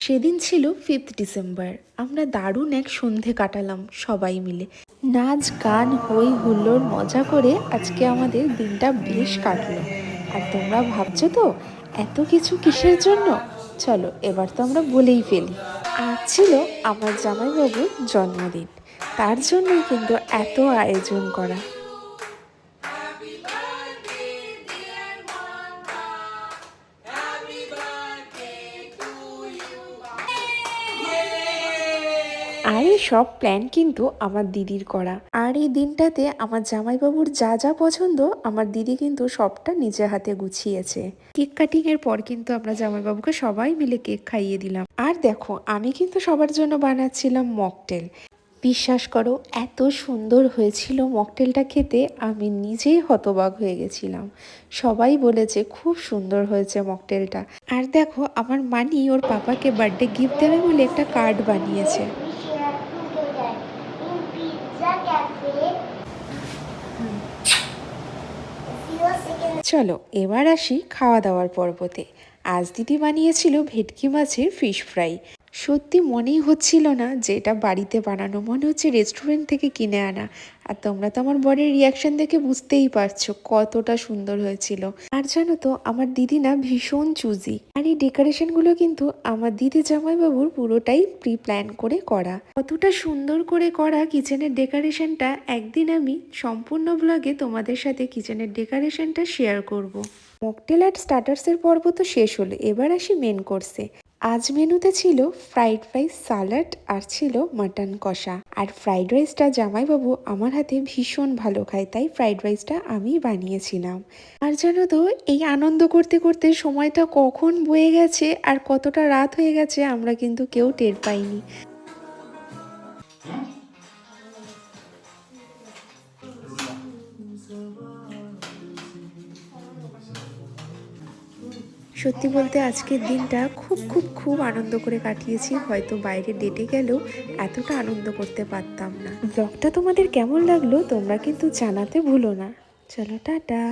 সেদিন ছিল 5th December. আমরা দারুণ এক সন্ধে কাটালাম সবাই মিলে। নাচ গান হই হুল্লোড় মজা করে আজকে আমাদের দিনটা বেশ কাটলো। আর তোমরা ভাবছো তো এত কিছু কিসের জন্য? চলো এবার তো আমরা বলেই ফেলি। আজ ছিল আমার জামাইবাবুর জন্মদিন, তার জন্যই কিন্তু এত আয়োজন করা। আর এই সব প্ল্যান কিন্তু আমার দিদির করা। আর এই দিনটাতে আমার জামাইবাবুর যা যা পছন্দ আমার দিদি কিন্তু সবটা নিজে হাতে গুছিয়েছে। কেক কাটিং এর পর কিন্তু আমরা জামাইবাবুকে সবাই মিলে কেক খাইয়ে দিলাম। আর দেখো আমি কিন্তু সবার জন্য বানাচ্ছিলাম মকটেল। বিশ্বাস করো এত সুন্দর হয়েছিল মকটেলটা খেতে, আমি নিজেই হতবাক হয়ে গেছিলাম। সবাই বলেছে খুব সুন্দর হয়েছে মকটেলটা। আর দেখো আমার মানি ওর পাপাকে বার্থডে গিফট দেবে বলে একটা কার্ড বানিয়েছে। চলো এবার আসি খাওয়া দাওয়ার পর্বতে। আজ দিদি বানিয়েছিল ভেটকি মাছের ফিশ ফ্রাই। সত্যি মনেই হচ্ছিল না যে এটা বাড়িতে বানানো, মনে হচ্ছে রেস্টুরেন্ট থেকে কিনে আনা। আর তোমরা তো আমার বরের রিয়াকশন দেখে বুঝতেই পারছো কতটা সুন্দর হয়েছিল। আর জানো তো আমার দিদি না ভীষণ চুজি। আর এই ডেকোরেশনগুলো কিন্তু আমার দিদি জামাইবাবুর পুরোটাই প্রি প্ল্যান করে করা। কতটা সুন্দর করে করা কিচেনের ডেকোরেশনটা একদিন আমি সম্পূর্ণ ব্লগে তোমাদের সাথে কিচেনের ডেকোরেশনটা শেয়ার করব। মকটেল আর স্টার্টার্সের পর্ব তো শেষ হলো, এবার আসি মেন কোর্সে। আজ মেনুতে ছিল ফ্রাইড রাইস, সালাড আর ছিল মাটন কষা। আর ফ্রাইড রাইসটা জামাইবাবু আমার হাতে ভীষণ ভালো খায়, তাই ফ্রাইড রাইসটা আমি বানিয়েছিলাম। আর জানো তো এই আনন্দ করতে করতে সময়টা কখন বয়ে গেছে আর কতটা রাত হয়ে গেছে আমরা কিন্তু কেউ টের পাইনি। সত্যি বলতে আজকের দিনটা খুব খুব খুব আনন্দ করে কাটিয়েছি। হয়তো বাইরে ডেটে গেলেও এতটা আনন্দ করতে পারতাম না। ব্লগটা তোমাদের কেমন লাগলো তোমরা কিন্তু জানাতে ভুলো না। চলো টাটা।